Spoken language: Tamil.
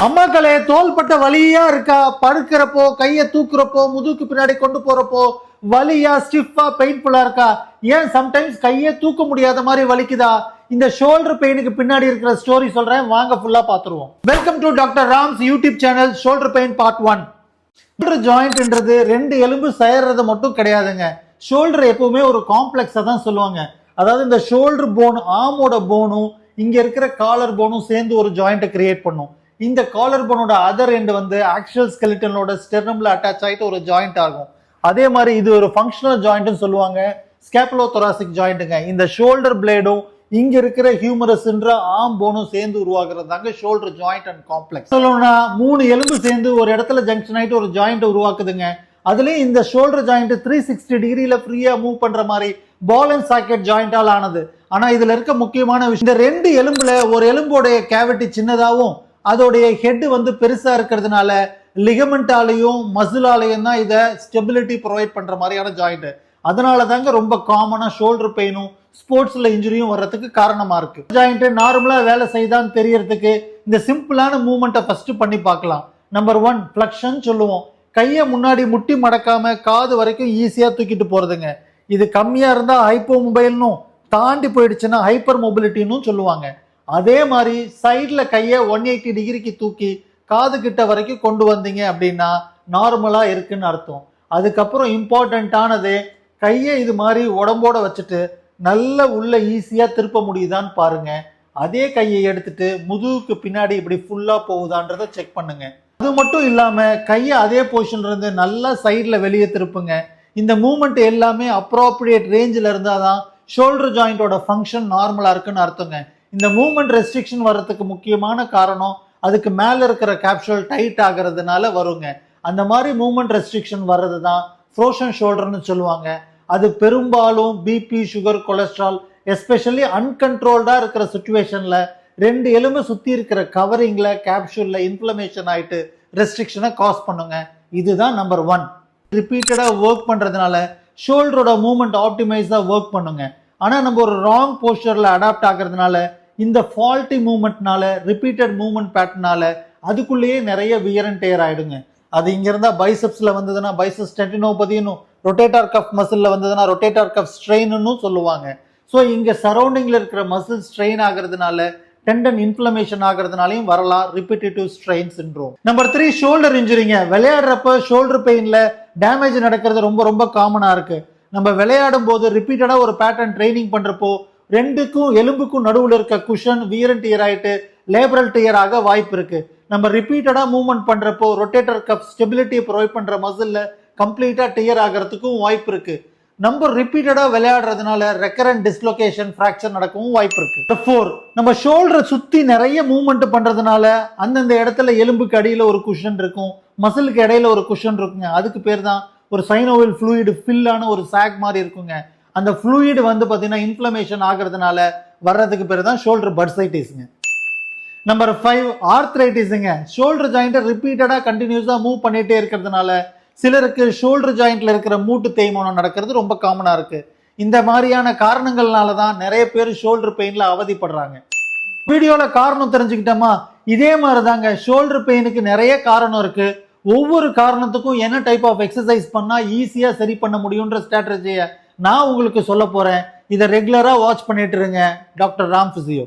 அம்மாக்களே, தோள்பட்ட வலியா இருக்கா? படுக்கிறப்போ, கையை தூக்குறப்போ, முதுகுக்கு பின்னாடி கொண்டு போறப்போ வலியா, ஸ்டிஃபா, பெயின்ஃபுல்லா இருக்கா? ஏன் சம்டைம்ஸ் கையே தூக்க முடியாத மாதிரி வலிக்குதா? இந்த ஷோல்டர் பெயினுக்கு பின்னாடி இருக்கிற ஸ்டோரி சொல்றேன், வாங்க ஃபுல்லா பாத்துருவோம். Welcome to doctor Rams YouTube channel. Shoulder pain part 1. Shoulder ஜாயிண்ட்ன்றது ரெண்டு எலும்பு சேர்றது மட்டும் கிடையாதுங்க. ஷோல்டர் எப்பவுமே ஒரு காம்ப்ளெக்ஸா தான் சொல்லுவாங்க. அதாவது இந்த ஷோல்டர் போன், ஆமோட போனும் இங்க இருக்கிற காலர் போனும் சேர்ந்து ஒரு ஜாயிண்ட்டை கிரியேட் பண்ணும். இந்த காலர் போனோட அதர் எண்ட் வந்து ஆக்சுவல் ஸ்கெலிட்டனோட ஸ்டெர்னம்ல அட்டாச் ஆயிட்டு ஒரு ஜாயிண்ட் ஆகும். அதே மாதிரி இது ஒரு ஃபங்க்ஷனல் ஜாயிண்ட்னு சொல்லுவாங்க, ஸ்கேப்புலோதொராசிக் ஜாயிண்ட்டுங்க. இந்த ஷோல்டர் பிளேடும் இங்க இருக்கிற ஹியூமரஸ்ன்ற ஆம் போனும் சேர்ந்து உருவாக்குறது தாங்க ஷோல்டர் ஜாயிண்ட் அண்ட் காம்ப்ளெக்ஸ். சொல்லணும்னா 3 எலும்பு சேர்ந்து ஒரு இடத்துல ஜங்ஷன் ஆயிட்டு ஒரு ஜாயிண்ட் உருவாக்குதுங்க. அதுலயும் இந்த ஷோல்டர் ஜாயிண்ட் 360 டிகிரில ஃப்ரீயா மூவ் பண்ற மாதிரி பால் அண்ட் சாக்கெட் ஜாயிண்டால் ஆனது. ஆனா இதுல இருக்க முக்கியமான விஷயம், இந்த 2 எலும்புல ஒரு எலும்போடைய கேவிட்டி சின்னதாகவும் அதோடைய ஹெட் வந்து பெருசா இருக்கிறதுனால லிகமெண்டாலையும் மசிலாலையும் தான் இதை ஸ்டெபிலிட்டி ப்ரொவைட் பண்ற மாதிரியான ஜாயிண்ட். அதனால தாங்க ரொம்ப காமனா ஷோல்டர் பெயினும் ஸ்போர்ட்ஸ்ல இன்ஜுரியும் வர்றதுக்கு காரணமா இருக்கு. ஜாயிண்ட் நார்மலா வேலை செய்தான்னு தெரியறதுக்கு இந்த சிம்பிளான மூவ்மெண்ட்டை ஃபர்ஸ்ட் பண்ணி பார்க்கலாம். நம்பர் 1 ஃபிளெக்ஷன் சொல்லுவோம். கையை முன்னாடி முட்டி மடக்காம காது வரைக்கும் ஈஸியா தூக்கிட்டு போறதுங்க. இது கம்மியா இருந்தா ஹைப்போ மொபைல்னும், தாண்டி போயிடுச்சுன்னா ஹைப்பர் மொபிலிட்டின்னு சொல்லுவாங்க. அதே மாதிரி சைட்ல கையை 180 டிகிரிக்கு தூக்கி காது கிட்ட வரைக்கும் கொண்டு வந்தீங்க அப்படின்னா நார்மலா இருக்குன்னு அர்த்தம். அதுக்கப்புறம் இம்பார்ட்டன்டானது, கையை இது மாதிரி உடம்போட வச்சுட்டு நல்ல உள்ள ஈஸியா திருப்ப முடியுதான்னு பாருங்க. அதே கையை எடுத்துட்டு முதுகுக்கு பின்னாடி இப்படி ஃபுல்லா போகுதான்றதை செக் பண்ணுங்க. அது மட்டும் இல்லாம கையை அதே பொசிஷன்ல இருந்து நல்லா சைட்ல வெளியே திருப்புங்க. இந்த மூவ்மெண்ட் எல்லாமே அப்ரோப்ரியேட் ரேஞ்சில் இருந்தாதான் ஷோல்டர் ஜாயிண்டோட ஃபங்க்ஷன் நார்மலா இருக்குன்னு அர்த்தங்க. இந்த மூவ்மெண்ட் ரெஸ்ட்ரிக்ஷன் வர்றதுக்கு முக்கியமான காரணம், அதுக்கு மேல இருக்கிற கேப்சூல் டைட் ஆகிறதுனால வருங்க. அந்த மாதிரி மூவ்மெண்ட் ரெஸ்ட்ரிக்ஷன் வர்றது தான் ஃப்ரோசன் ஷோல்டர்னு சொல்லுவாங்க. அது பெரும்பாலும் பிபி, சுகர், கொலஸ்ட்ரால், எஸ்பெஷலி அன்கண்ட்ரோல்டா இருக்கிற சுச்சுவேஷன்ல 2 எலும்பு சுத்தி இருக்கிற கவரிங்ல கேப்சூல்ல இன்ஃப்ளமேஷன் ஆயிட்டு ரெஸ்ட்ரிக்ஷனை காஸ் பண்ணுங்க. இதுதான் நம்பர் 1. ரிப்பீட்டடா ஒர்க் பண்றதுனால ஷோல்டரோட மூவ்மெண்ட் ஆப்டிமைஸா ஒர்க் பண்ணுங்க. ஆனா நம்ம ஒரு ராங் போஸ்டர்ல அடாப்ட் ஆகிறதுனால, இந்த ஃபால்ட்டி மூவ்மெண்ட்னால, ரிப்பீட்டட் மூவ்மெண்ட் பேட்டர்னால அதுக்குள்ளேயே நிறைய வியர் அண்ட் டேர் ஆயிடுங்க. அது இங்க இருந்தா பைசெப்ஸ்ல வந்ததுன்னா பைசெப்ஸ் டெண்டினோபதினும், ரொட்டேட்டார் கஃப் மசில்ல வந்ததுன்னா ரொட்டேட்டார் கஃப் ஸ்ட்ரெயின்னு சொல்லுவாங்க. ஸோ இங்க சரௌண்டிங்ல இருக்கிற மசில் ஸ்ட்ரெயின் ஆகிறதுனால, டெண்டன் இன்ஃப்ளமேஷன் ஆகிறதுனாலையும் வரலாம் repetitive strain syndrome. Number 3 shoulder இன்ஜுரிங்க. விளையாடுறப்ப ஷோல்டர் பெயின்ல டேமேஜ் நடக்கிறது ரொம்ப ரொம்ப காமனா இருக்கு. நம்ம விளையாடும் போது ரிப்பீட்டடா ஒரு பேட்டர்ன் ட்ரைனிங் பண்றப்போ 2க்கும் எலும்புக்கும் நடுவில் இருக்க குஷன் வியர் அண்ட் டியர் ஆயிட்டு லேபரல் டியர் ஆக வாய்ப்பு இருக்கு. நம்ம ரிப்பீட்டடா மூவ்மெண்ட் பண்றப்போ ரொட்டேட்டர் கப் ஸ்டெபிலிட்டியை ப்ரொவைட் பண்ற மசில்ல கம்ப்ளீட்டா டியர் ஆகிறதுக்கும் வாய்ப்பு இருக்கு. நம்ம ரிப்பீட்டடா விளையாடுறதுனால ரெக்கரண்ட் டிஸ்லோகேஷன், ஃபிராக்சர் நடக்கவும் வாய்ப்பு இருக்கு. 4 நம்ம ஷோல்டரை சுத்தி நிறைய மூவ்மெண்ட் பண்றதுனால அந்தந்த இடத்துல எலும்புக்கு அடியில ஒரு குஷன் இருக்கும், மசிலுக்கு இடையில ஒரு குஷன் இருக்குங்க. அதுக்கு பேர் தான் ஒரு சைனோவில் ஃப்ளூயிடு ஃபில்லான ஒரு சாக் மாதிரி இருக்குங்க. அந்த ஃப்ளூயிடு வந்து பார்த்தீங்கன்னா இன்ஃப்ளமேஷன் ஆகிறதுனால வர்றதுக்கு பேர் தான் ஷோல்டர் பர்சைட்டிஸ்ங்க. நம்பர் 5 ஆர்த்ரைட்டிஸுங்க. ஷோல்டர் ஜாயிண்ட்டை ரிப்பீட்டடா கண்டினியூஸா மூவ் பண்ணிட்டே இருக்கிறதுனால சிலருக்கு ஷோல்டர் ஜாயிண்ட்ல இருக்கிற மூட்டு தேய்மானம் நடக்கிறது ரொம்ப காமனா இருக்கு. இந்த மாதிரியான காரணங்கள்னால தான் நிறைய பேர் ஷோல்டர் பெயின்ல அவதிப்படுறாங்க. வீடியோல காரணம் தெரிஞ்சுக்கிட்டோமா? இதே மாதிரி தாங்க ஷோல்டர் பெயினுக்கு நிறைய காரணம் இருக்கு. ஒவ்வொரு காரணத்துக்கும் என்ன டைப் ஆஃப் எக்ஸசைஸ் பண்ணா ஈஸியா சரி பண்ண முடியும்ன்ற ஸ்ட்ராட்டஜியை நான் உங்களுக்கு சொல்ல போறேன். இதை ரெகுலரா வாட்ச் பண்ணிட்டு இருங்க. Doctor Ram physio.